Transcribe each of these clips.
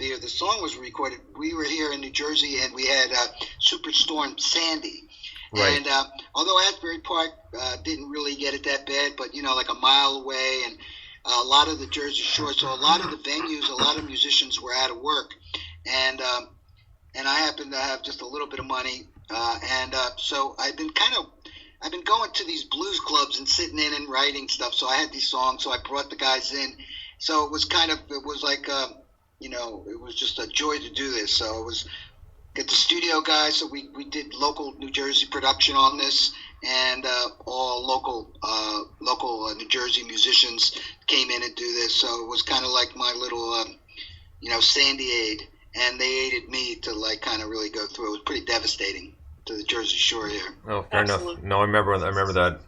be, or the song was recorded, we were here in New Jersey, and we had Superstorm Sandy. Right. And although Asbury Park didn't really get it that bad, but, like a mile away, and a lot of the Jersey Shore, so a lot of the venues, a lot of musicians were out of work. And I happened to have just a little bit of money. So I've been going to these blues clubs and sitting in and writing stuff. So I had these songs, so I brought the guys in. So it was like, it was just a joy to do this. So it was get the studio guys. So we did local New Jersey production on this, and all local New Jersey musicians came in and do this. So it was kind of like my little, Sandy aid, and they aided me to like kind of really go through. It was pretty devastating to the Jersey Shore here. Oh, fair enough. No, I remember that.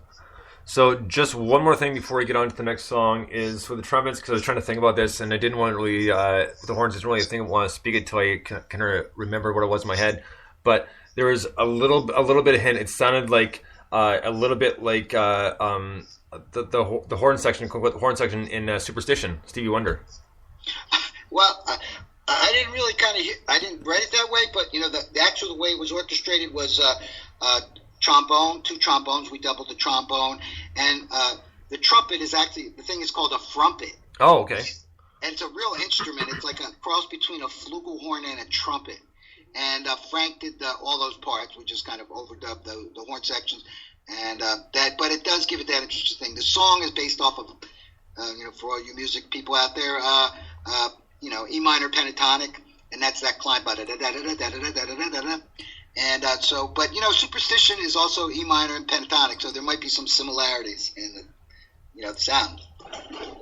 So just one more thing before we get on to the next song is for the trumpets, because I was trying to think about this, and I didn't want to really, the horns isn't really a thing I want to speak it until I kind of remember what it was in my head. But there was a little bit of hint. It sounded like a little bit like the horn section in Superstition, Stevie Wonder. Well, I didn't really I didn't write it that way, but the actual way it was orchestrated was trombone, 2 trombones. We doubled the trombone, and the trumpet is actually, the thing is called a frumpet. Oh, okay. And it's a real instrument. It's like a cross between a flugelhorn and a trumpet. And Frank did all those parts. We just kind of overdubbed the horn sections, and but it does give it that interesting thing. The song is based off of, for all you music people out there, E minor pentatonic, and that's that climb. And but Superstition is also E minor and pentatonic, so there might be some similarities in the sound.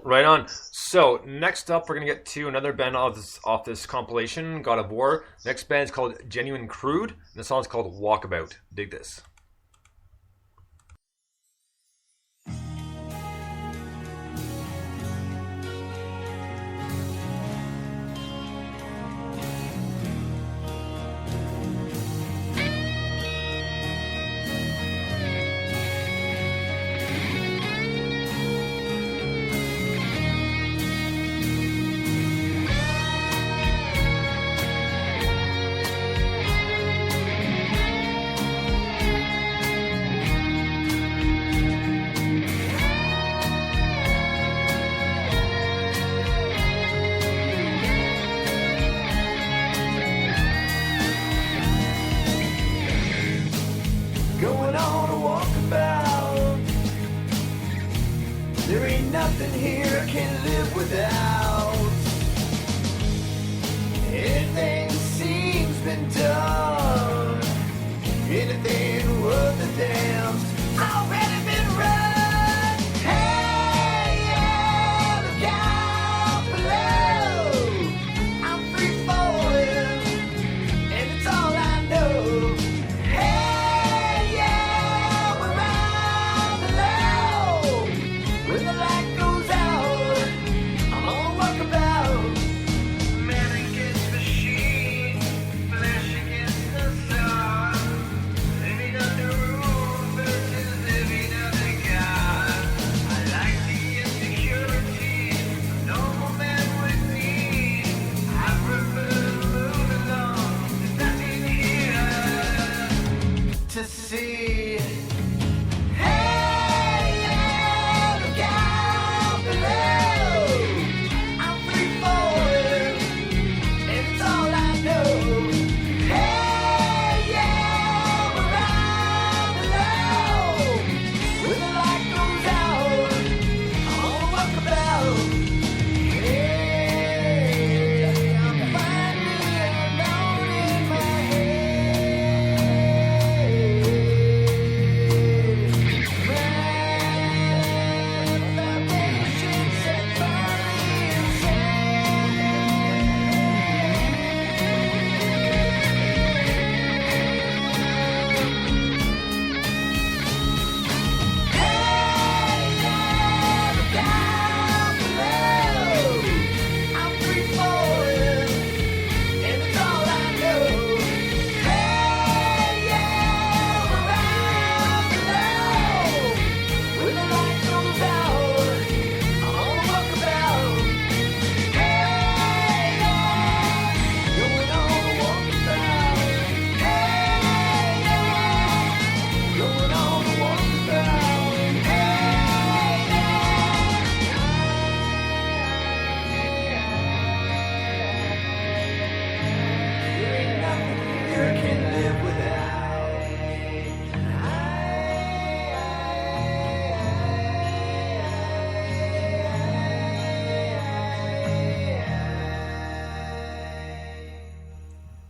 Right on. So next up, we're gonna get to another band off this compilation, God of War. Next band is called Genuine Crude, and the song's called Walkabout. Dig this.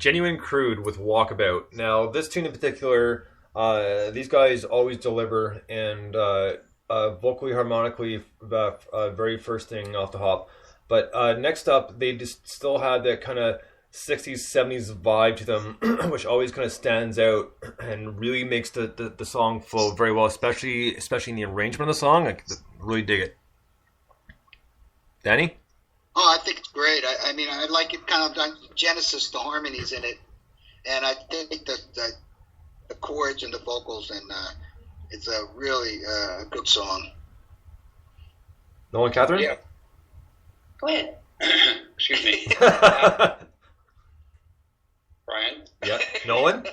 Genuine Crude with Walkabout. Now, this tune in particular, these guys always deliver, and vocally, harmonically, very first thing off the hop. But next up, they just still had that kind of 60s, 70s vibe to them, which always kind of stands out and really makes the song flow very well, especially in the arrangement of the song. I really dig it. Danny? Oh, I think it's great. I mean, I like it kind of on Genesis, the harmonies in it, and I think the chords and the vocals, and it's a really good song. Nolan, Catherine? Yeah. Go ahead. Excuse me. Brian? Yeah. Nolan?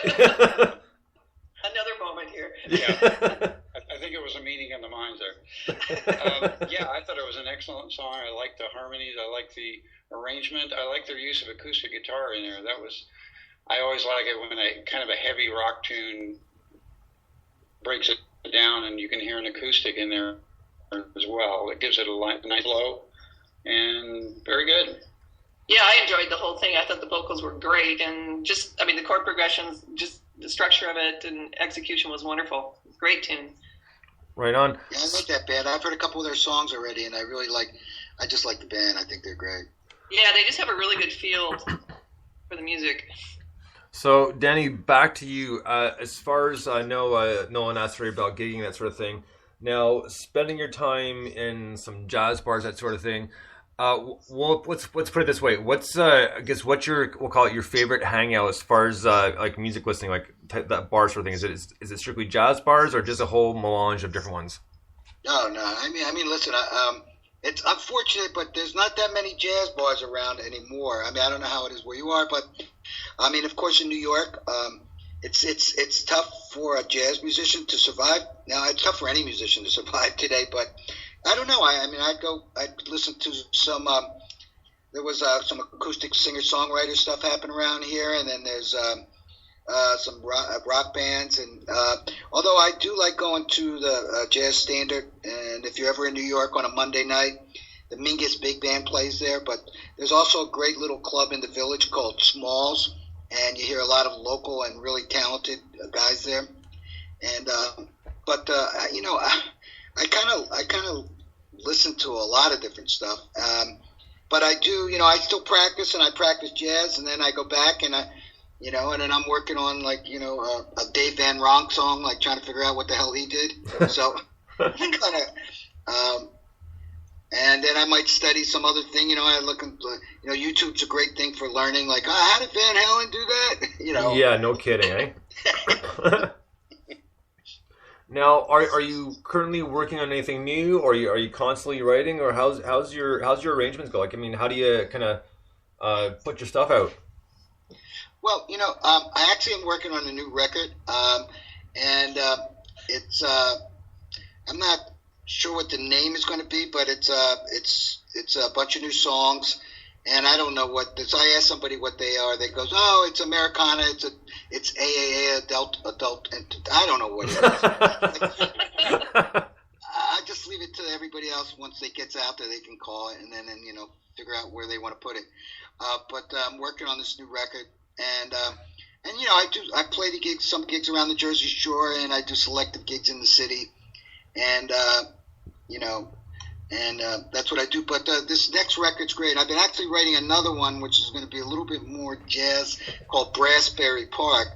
Another moment here. Yeah. I think it was a meeting in the minds there. Yeah, I thought it was an excellent song. I like the harmonies. I like the arrangement. I like their use of acoustic guitar in there. I always like it when a kind of a heavy rock tune breaks it down and you can hear an acoustic in there as well. It gives it a nice flow and very good. Yeah, I enjoyed the whole thing. I thought the vocals were great, and the chord progressions, just the structure of it and execution was wonderful. Great tune. Right on. Yeah, I like that band. I've heard a couple of their songs already, and I just like the band. I think they're great. Yeah, they just have a really good feel for the music. So, Danny, back to you. As far as I know, no one asked already about gigging, that sort of thing. Now, spending your time in some jazz bars, that sort of thing. Well, let's put it this way. What's we'll call it your favorite hangout as far as like music listening, like that bar sort of thing? Is it strictly jazz bars or just a whole melange of different ones? No. I mean, listen. It's unfortunate, but there's not that many jazz bars around anymore. I mean, I don't know how it is where you are, but I mean, of course, in New York, it's tough for a jazz musician to survive. Now, it's tough for any musician to survive today, but I don't know. I mean, I'd listen to some. There was some acoustic singer-songwriter stuff happen around here, and then there's some rock bands. And although I do like going to the Jazz Standard, and if you're ever in New York on a Monday night, the Mingus Big Band plays there. But there's also a great little club in the Village called Smalls, and you hear a lot of local and really talented guys there. And you know, I kind of listen to a lot of different stuff. But I do, you know, I still practice, and I practice jazz, and then I go back and and then I'm working on a Dave Van Ronk song, like trying to figure out what the hell he did. So kind of, and then I might study some other thing. I look into, YouTube's a great thing for learning. Like, how did Van Halen do that? Yeah, no kidding, eh? Now, are you currently working on anything new, or are you constantly writing, or how's your arrangements go? Like, I mean, how do you kind of put your stuff out? Well, I actually am working on a new record, and it's I'm not sure what the name is going to be, but it's a bunch of new songs, and I don't know what this. I asked somebody what they are. They goes, "Oh, it's Americana. It's AAA adult, and I don't know what it is." I just leave it to everybody else. Once it gets out there, they can call it, and then figure out where they want to put it. But I'm working on this new record, and I play some gigs around the Jersey Shore, and I do selective gigs in the city, and that's what I do. But this next record's great. I've been actually writing another one, which is going to be a little bit more jazz, called Brassberry Park.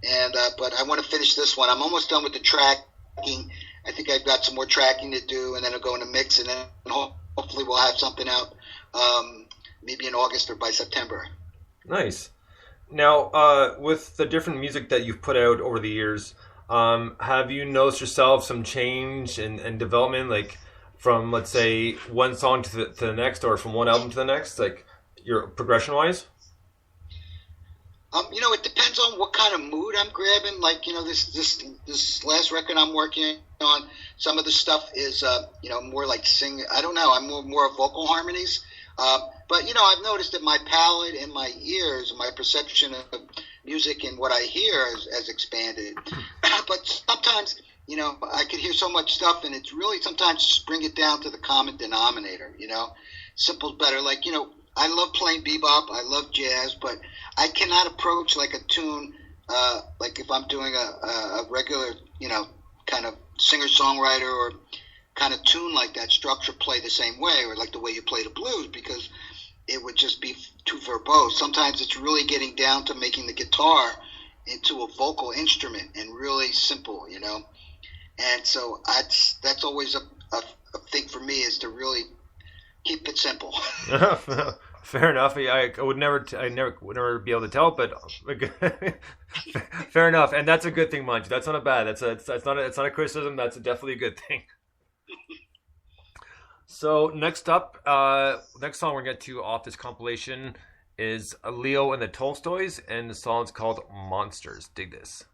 And but I want to finish this one. I'm almost done with the tracking. I think I've got some more tracking to do, and then I'll go into mix, and then hopefully we'll have something out maybe in August or by September. Nice. Now, with the different music that you've put out over the years, have you noticed yourself some change and development, like from, let's say, one song to the next, or from one album to the next, like your progression-wise? It depends on what kind of mood I'm grabbing. Like, this last record I'm working on, some of the stuff is, more like sing. I don't know. I'm more vocal harmonies. But, I've noticed that my palette and my ears, my perception of music and what I hear has expanded. But sometimes, I could hear so much stuff, and it's really sometimes just bring it down to the common denominator, Simple's better. Like, I love playing bebop. I love jazz, but I cannot approach like a tune, like if I'm doing a regular, kind of singer-songwriter or kind of tune like that, structure play the same way, or like the way you play the blues, because it would just be too verbose. Sometimes it's really getting down to making the guitar into a vocal instrument and really simple, And so that's always a thing for me, is to really keep it simple. Fair enough. I would never would never be able to tell, but fair enough. And that's a good thing, Munch. That's not a bad. It's not a criticism. That's definitely a good thing. So next up, next song we're gonna get to off this compilation is Leo and the Tolstoys, and the song's called Monsters. Dig this.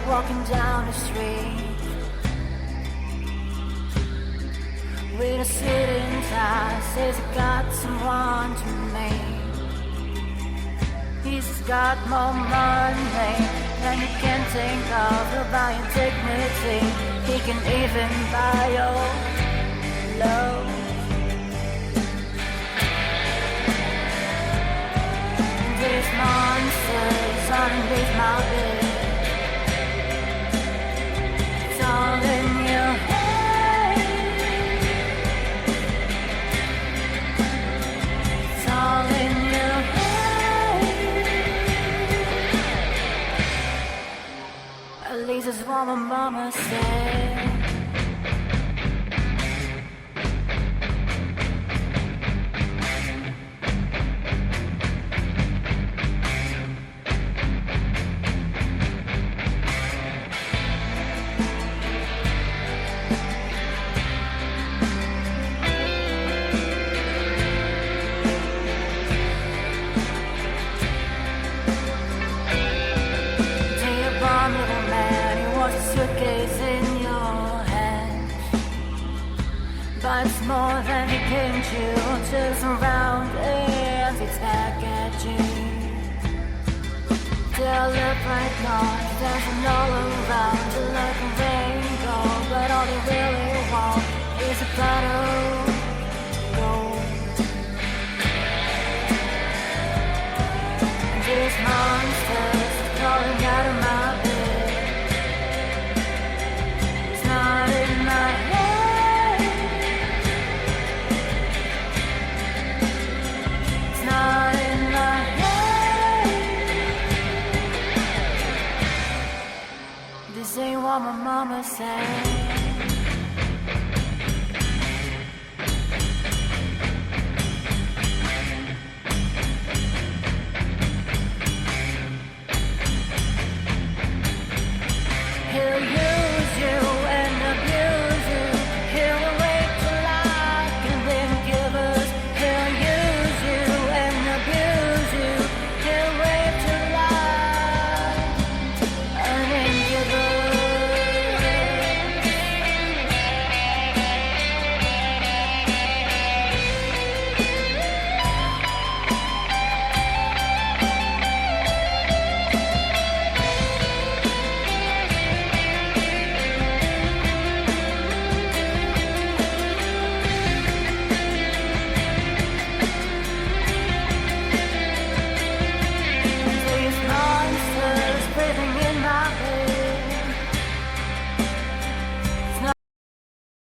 Walking down the street with a suit and tie, says he got someone to meet. He's got more money than you can think of. He'll buy your dignity, he can even buy your love. And these monsters underneath my bed, all in your head. It's all in your head. At least it's what my mama said. But it's more than he came to, just around and it's back at you. They'll look like God, dancing all around you like a rainbow, but all they really want is a pot of gold. And these monsters crawling out of my bed, it's not in my head. Not in my head. This ain't what my mama said.